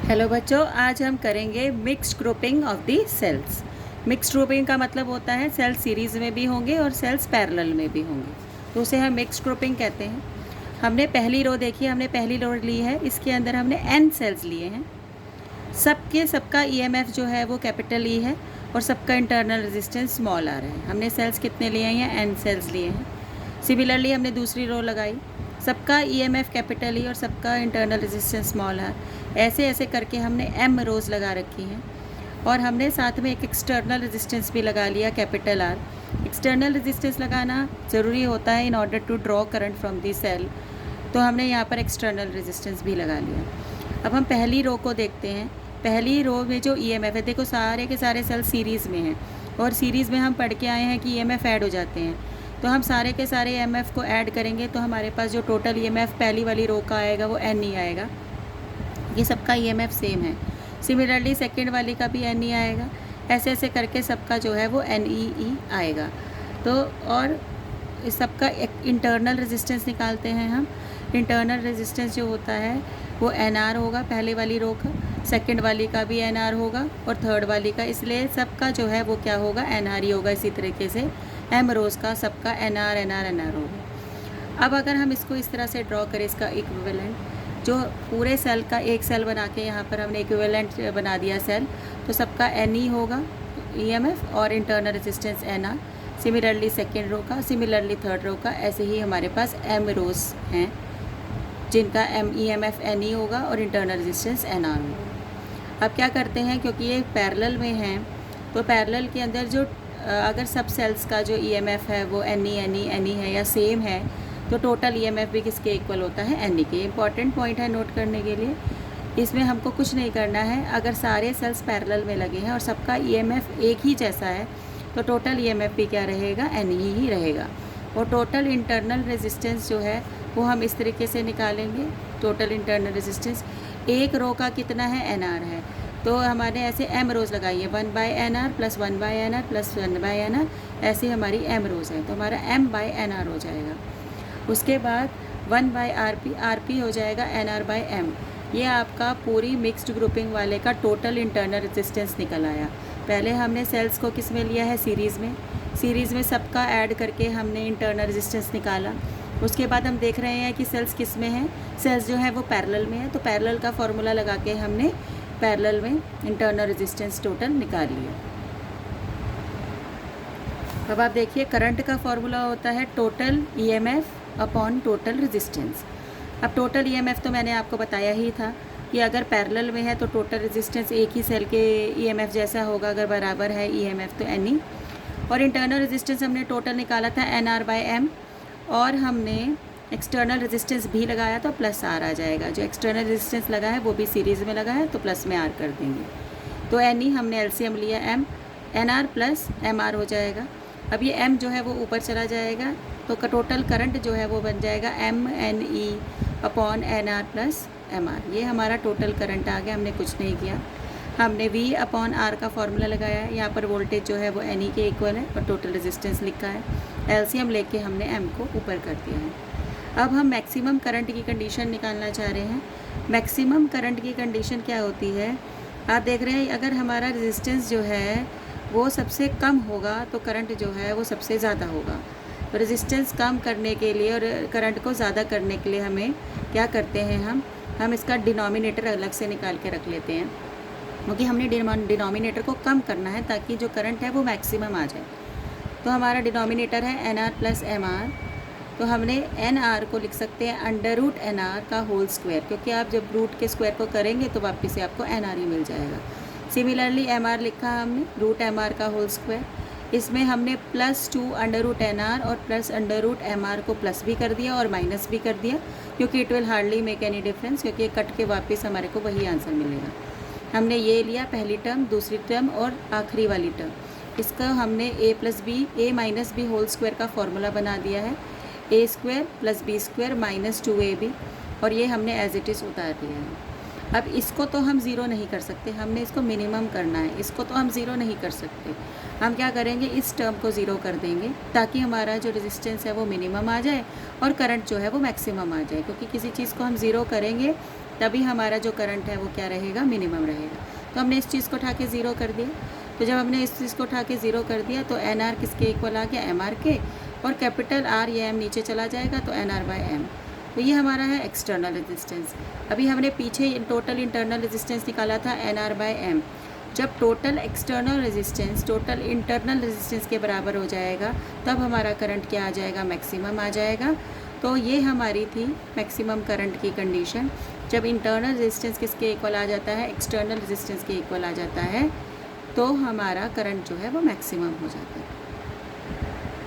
Hello बच्चों, आज हम करेंगे mixed grouping of the cells. Mixed grouping का मतलब होता है सेल्स सीरीज़ में भी होंगे और सेल्स पैरेलल में भी होंगे, तो उसे हम मिक्स्ड ग्रुपिंग कहते हैं। हमने पहली रो देखी, हमने पहली रो ली है, इसके अंदर हमने n सेल्स लिए हैं। सबका EMF जो है वो कैपिटल E है और सबका इंटरनल रेजिस्टेंस स्मॉल r है। हमने सेल्स कितने लिए हैं? n सेल्स लिए हैं। सिमिलरली हमने दूसरी रो लगाई, सबका EMF कैपिटल E और सबका इंटरनल रेजिस्टेंस स्मॉल r। ऐसे ऐसे करके हमने m रोज़ लगा रखी हैं और हमने साथ में एक एक्सटर्नल रेजिस्टेंस भी लगा लिया कैपिटल R। एक्सटर्नल रेजिस्टेंस लगाना ज़रूरी होता है in order to draw current from the cell, तो हमने यहाँ पर एक्सटर्नल रेजिस्टेंस भी लगा लिया। अब हम पहली रो को देखते हैं। पहली रो में जो EMF है, देखो सारे के सारे सेल सीरीज़ में हैं और सीरीज़ में हम पढ़ के आए हैं कि EMF ऐड हो जाते हैं, तो हम सारे के सारे EMF को ऐड करेंगे तो हमारे पास जो टोटल EMF पहली वाली रो का आएगा वो NE आएगा। ये सबका EMF सेम है। सिमिलरली सेकंड वाली का भी NE आएगा। ऐसे ऐसे करके सबका जो है वो NEE आएगा। तो और सबका एक इंटरनल रेजिस्टेंस निकालते हैं हम। इंटरनल रेजिस्टेंस जो होता है वो NR होगा पहले वाली रो का, सेकंड वाली का भी NR होगा और थर्ड वाली का, इसलिए सबका जो है वो क्या होगा? NR ही होगा। इसी तरीके से M रोज़ का सबका NR NR NR होगा। अब अगर हम इसको इस तरह से ड्रॉ करें, इसका इक्विवेलेंट, जो पूरे सेल का एक सेल बना के यहाँ पर हमने इक्विवेलेंट बना दिया सेल, तो सबका NE होगा EMF और internal resistance NR। Similarly second row का, सिमिलरली थर्ड रो का, ऐसे ही हमारे पास M रोज़ हैं जिनका EMF NE होगा और इंटरनल रेजिस्टेंस NR होगा। अब क्या करते हैं, क्योंकि ये पैरेलल में हैं तो पैरेलल के अंदर जो अगर सब सेल्स का जो EMF है वो NE है या सेम है, तो टोटल EMF भी किसके इक्वल होता है? NE के। इम्पॉर्टेंट पॉइंट है नोट करने के लिए। इसमें हमको कुछ नहीं करना है। अगर सारे सेल्स पैरेलल में लगे हैं और सबका EMF एक ही जैसा है तो टोटल EMF भी क्या रहेगा? NE ही रहेगा। और टोटल इंटरनल रेजिस्टेंस जो है वो हम इस तरीके से निकालेंगे। टोटल इंटरनल रेजिस्टेंस एक रो का कितना है? NR है, तो हमारे ऐसे M रोज़ लगाइए, 1/NR plus 1/NR plus 1/NR, ऐसे हमारी M रोज़ है, तो हमारा M/NR हो जाएगा। उसके बाद 1/RP, RP हो जाएगा NR/M। ये आपका पूरी मिक्स्ड ग्रुपिंग वाले का टोटल इंटरनल रेजिस्टेंस निकल आया। पहले हमने सेल्स को किस में लिया है? सीरीज़ में। सीरीज़ में सबका ऐड करके हमने इंटरनल रेजिस्टेंस निकाला। उसके बाद हम देख रहे हैं कि सेल्स किस में हैं? सेल्स जो है वो पैरेलल में है, तो पैरेलल का फॉर्मूला लगा के हमने पैरेलल में इंटरनल रेजिस्टेंस टोटल निकाल लिया। अब आप देखिए, करंट का फॉर्मूला होता है total EMF upon total resistance. अब टोटल EMF तो मैंने आपको बताया ही था कि अगर पैरेलल में है तो टोटल रेजिस्टेंस एक ही सेल के EMF जैसा होगा, अगर बराबर है EMF तो NE। और इंटरनल रेजिस्टेंस हमने टोटल निकाला था NR/M, और हमने एक्सटर्नल रेजिस्टेंस भी लगाया तो प्लस R आ जाएगा। जो एक्सटर्नल रेजिस्टेंस लगा है वो भी सीरीज़ में लगा है तो प्लस में R कर देंगे। तो NE हमने LCM लिया M, NR प्लस MR हो जाएगा। अब ये M जो है वो ऊपर चला जाएगा तो टोटल करंट जो है वो बन जाएगा MNE upon NR plus MR। ये हमारा टोटल करंट आ गया। हमने कुछ नहीं किया, हमने V अपॉन R का फॉर्मूला लगाया है। यहाँ पर वोल्टेज जो है वो NE के इक्वल है और टोटल रेजिस्टेंस लिखा है। LCM लेके हमने M को ऊपर कर दिया है। अब हम मैक्सिमम करंट की कंडीशन निकालना चाह रहे हैं। मैक्सिमम करंट की कंडीशन क्या होती है? आप देख रहे हैं, अगर हमारा रेजिस्टेंस जो है वो सबसे कम होगा तो करंट जो है वो सबसे ज़्यादा होगा। तो रेजिस्टेंस कम करने के लिए और करंट को ज़्यादा करने के लिए हमें क्या करते हैं, हम इसका डिनोमिनेटर अलग से निकाल के रख लेते हैं, क्योंकि हमने डिनोमिनेटर को कम करना है ताकि जो करंट है वो मैक्सिमम आ जाए। तो हमारा डिनोमिनेटर है NR प्लस MR, तो हमने NR को लिख सकते हैं √NR का होल स्क्वायर, क्योंकि आप जब रूट के स्क्वायर को करेंगे तो वापस से आपको NR ही मिल जाएगा। सिमिलरली MR लिखा हमने √MR का होल स्क्वायर। इसमें हमने +2 √NR और प्लस √MR को प्लस भी कर दिया और माइनस भी कर दिया, क्योंकि it will hardly make any difference, क्योंकि ये कट के वापस हमारे को वही आंसर मिलेगा। हमने ये लिया पहली टर्म, दूसरी टर्म और आखिरी वाली टर्म। इसका हमने a minus b whole square का फॉर्मूला बना दिया है, a² + b² - 2ab, और ये हमने एज इट इज़ उतार दिया है। अब इसको तो हम ज़ीरो नहीं कर सकते, हमने इसको मिनिमम करना है। इसको तो हम ज़ीरो नहीं कर सकते। हम क्या करेंगे, इस टर्म को ज़ीरो कर देंगे ताकि हमारा जो रेजिस्टेंस है वो मिनिमम आ जाए और करंट जो है वो मैक्सिमम आ जाए, क्योंकि किसी चीज़ को हम ज़ीरो करेंगे तभी हमारा जो करंट है वो क्या रहेगा, मिनिमम रहेगा। तो हमने इस चीज़ को उठा के ज़ीरो कर दिया। तो जब हमने इस चीज़ को उठा के ज़ीरो कर दिया तो एन आर किसके इक्वल आ गया, एम आर के, और कैपिटल आर ये एम नीचे चला जाएगा तो एन आर बाई एम। तो ये हमारा है एक्सटर्नल रेजिस्टेंस। अभी हमने पीछे टोटल इंटरनल रेजिस्टेंस निकाला था एन आर बाई एम। जब total external resistance total internal resistance के बराबर हो जाएगा तब हमारा करंट क्या आ जाएगा, मैक्सिमम आ जाएगा। तो ये हमारी थी मैक्सिमम करंट की कंडीशन। जब इंटरनल रेजिस्टेंस किसके इक्वल आ जाता है, एक्सटर्नल रेजिस्टेंस के इक्वल आ जाता है, तो हमारा करंट जो है वो मैक्सिमम हो जाता है।